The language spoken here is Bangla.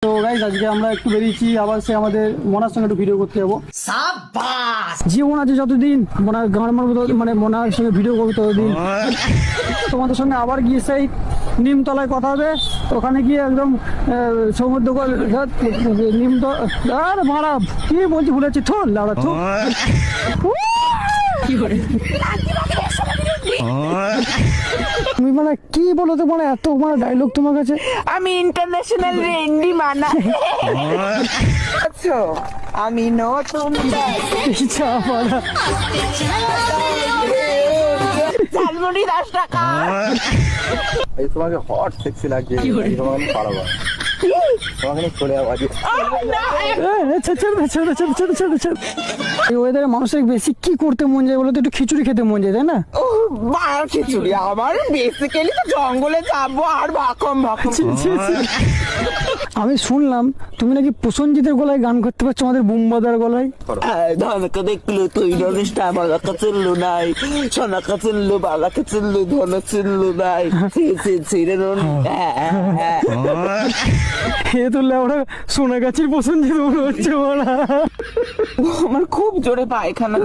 তো গাইস আজকে আমরা একটু বেরিয়েছি, আবার সে আমাদের মনার সঙ্গে একটু ভিডিও করতে যাবো। জীবন আছে যতদিন মনার গান মারবো, মানে মনার সঙ্গে ভিডিও করবো ততদিন। তোমাদের সঙ্গে আবার গিয়ে সেই নিমতলায় কথা হবে, ওখানে গিয়ে একদম সমুদ্র নিমতলা মারা কি বলছি ভুলেছি, থোল লাউড়া থো তুমি মানে কি বলো, তোমার এত মানে ডায়লগ তোমার কাছে? আমি ইন্টারন্যাশনাল রেন্ডি মানা আচ্ছা আমি নতুন ঝালমুড়ি 10 টাকা। এই তোমাকে হট সেক্সি লাগছে, তোমাকে পারবা তোমাকে চলে যাবো আজ। এই ওয়েদারে মানুষের বেশি কি করতে মন যায় বলো তো? একটু খিচুড়ি খেতে মন যায়, তাই না? ও মার খিচুড়ি আমার বেসিক্যালি তো জঙ্গলে যাবো আর ভাকম ভাকম। আমি শুনলাম তুমি নাকি প্রসঞ্জিতের গলায় গান করতে পারছো, আমাদের বুম্বাদার গলায়। ধনকে দেখলো তুই ধনুষটা বালাকা চিনলু নাই, সোনাকা চিনলু বালাকা চিনলু ধন চিনলু নাই, ছিঁড়ে নুন। এ তো লেওড়া সোনাগাছির প্রসঞ্জিত মনে হচ্ছে। আমার খুব জোরে পায়খানা।